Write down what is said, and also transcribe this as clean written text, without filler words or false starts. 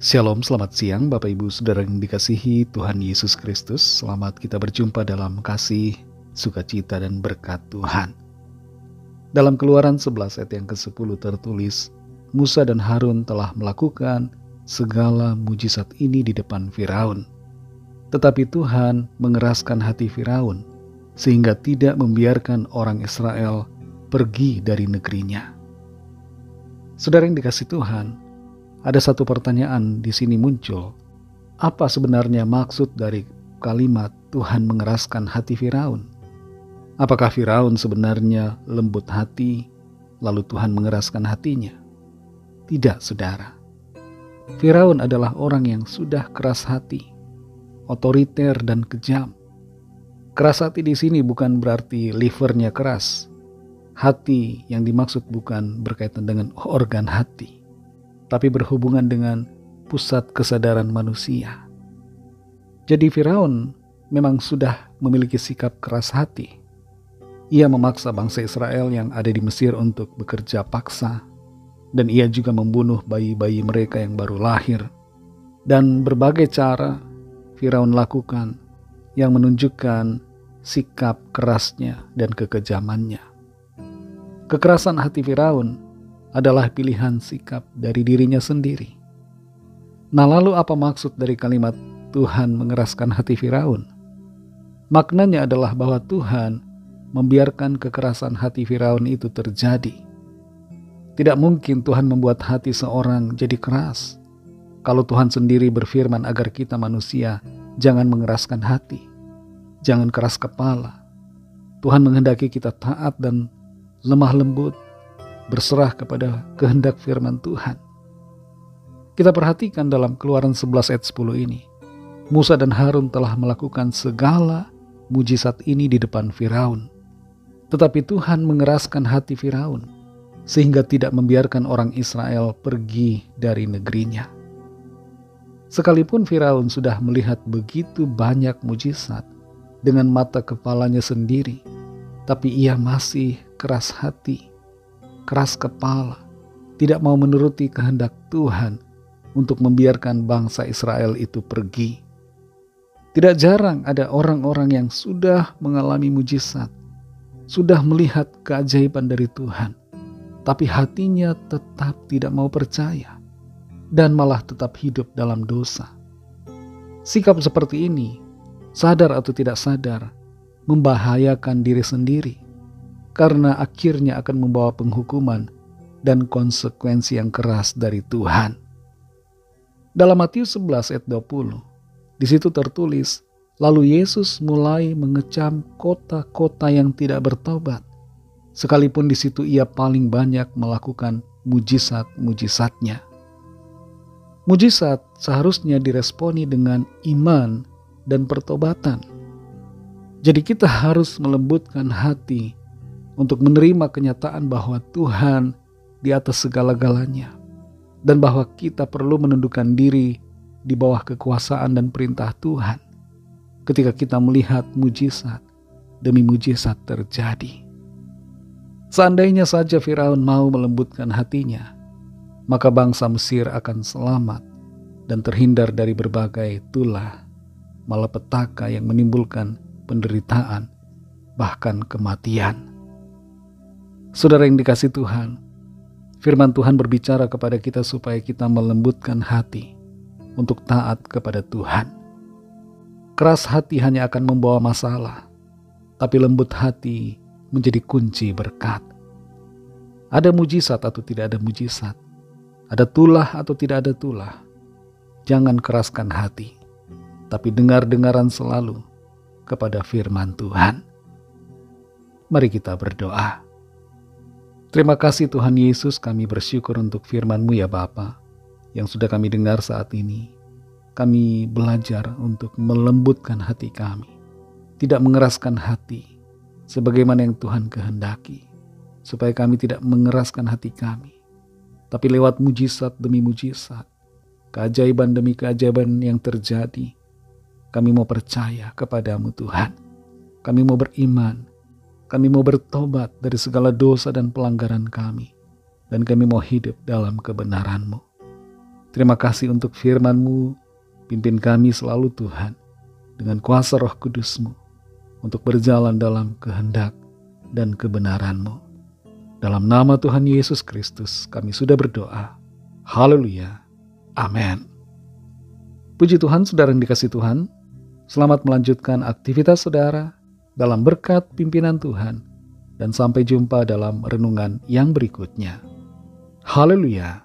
Shalom, selamat siang Bapak Ibu Saudara yang dikasihi Tuhan Yesus Kristus. Selamat kita berjumpa dalam kasih, sukacita dan berkat Tuhan. Dalam Keluaran 11 ayat yang ke-10 tertulis, Musa dan Harun telah melakukan segala mujizat ini di depan Firaun. Tetapi Tuhan mengeraskan hati Firaun sehingga tidak membiarkan orang Israel pergi dari negerinya. Saudara yang dikasihi Tuhan, ada satu pertanyaan di sini muncul. Apa sebenarnya maksud dari kalimat Tuhan mengeraskan hati Firaun? Apakah Firaun sebenarnya lembut hati, lalu Tuhan mengeraskan hatinya? Tidak, saudara. Firaun adalah orang yang sudah keras hati, otoriter dan kejam. Keras hati di sini bukan berarti livernya keras. Hati yang dimaksud bukan berkaitan dengan organ hati, tapi berhubungan dengan pusat kesadaran manusia. Jadi Firaun memang sudah memiliki sikap keras hati. Ia memaksa bangsa Israel yang ada di Mesir untuk bekerja paksa, dan ia juga membunuh bayi-bayi mereka yang baru lahir. Dan berbagai cara Firaun lakukan yang menunjukkan sikap kerasnya dan kekejamannya. Kekerasan hati Firaun adalah pilihan sikap dari dirinya sendiri. Nah, lalu apa maksud dari kalimat Tuhan mengeraskan hati Firaun? Maknanya adalah bahwa Tuhan membiarkan kekerasan hati Firaun itu terjadi. Tidak mungkin Tuhan membuat hati seorang jadi keras. Kalau Tuhan sendiri berfirman agar kita manusia jangan mengeraskan hati, jangan keras kepala. Tuhan menghendaki kita taat dan lemah lembut, berserah kepada kehendak firman Tuhan. Kita perhatikan dalam Keluaran 11 ayat 10 ini. Musa dan Harun telah melakukan segala mujizat ini di depan Firaun. Tetapi Tuhan mengeraskan hati Firaun sehingga tidak membiarkan orang Israel pergi dari negerinya. Sekalipun Firaun sudah melihat begitu banyak mujizat dengan mata kepalanya sendiri, tapi ia masih keras hati, keras kepala, tidak mau menuruti kehendak Tuhan untuk membiarkan bangsa Israel itu pergi. Tidak jarang ada orang-orang yang sudah mengalami mujizat, sudah melihat keajaiban dari Tuhan, tapi hatinya tetap tidak mau percaya dan malah tetap hidup dalam dosa. Sikap seperti ini, sadar atau tidak sadar, membahayakan diri sendiri, karena akhirnya akan membawa penghukuman dan konsekuensi yang keras dari Tuhan. Dalam Matius 11 ayat 20, di situ tertulis, lalu Yesus mulai mengecam kota-kota yang tidak bertobat, sekalipun di situ ia paling banyak melakukan mujizat-mujizatnya. Mujizat seharusnya diresponi dengan iman dan pertobatan. Jadi kita harus melembutkan hati untuk menerima kenyataan bahwa Tuhan di atas segala-galanya, dan bahwa kita perlu menundukkan diri di bawah kekuasaan dan perintah Tuhan ketika kita melihat mujizat demi mujizat terjadi. Seandainya saja Firaun mau melembutkan hatinya, maka bangsa Mesir akan selamat dan terhindar dari berbagai tulah malapetaka yang menimbulkan penderitaan, bahkan kematian. Saudara yang dikasihi Tuhan, firman Tuhan berbicara kepada kita supaya kita melembutkan hati untuk taat kepada Tuhan. Keras hati hanya akan membawa masalah, tapi lembut hati menjadi kunci berkat. Ada mujizat atau tidak ada mujizat, ada tulah atau tidak ada tulah, jangan keraskan hati, tapi dengar-dengaran selalu kepada firman Tuhan. Mari kita berdoa. Terima kasih Tuhan Yesus, kami bersyukur untuk firman-Mu ya Bapa, yang sudah kami dengar saat ini. Kami belajar untuk melembutkan hati kami, tidak mengeraskan hati, sebagaimana yang Tuhan kehendaki, supaya kami tidak mengeraskan hati kami, tapi lewat mujizat demi mujizat, keajaiban demi keajaiban yang terjadi, kami mau percaya kepada-Mu Tuhan. Kami mau beriman. Kami mau bertobat dari segala dosa dan pelanggaran kami. Dan kami mau hidup dalam kebenaran-Mu. Terima kasih untuk firman-Mu. Pimpin kami selalu Tuhan, dengan kuasa Roh Kudus-Mu, untuk berjalan dalam kehendak dan kebenaran-Mu. Dalam nama Tuhan Yesus Kristus kami sudah berdoa. Haleluya. Amin. Puji Tuhan, saudara yang dikasihi Tuhan. Selamat melanjutkan aktivitas saudara dalam berkat pimpinan Tuhan. Dan sampai jumpa dalam renungan yang berikutnya. Haleluya.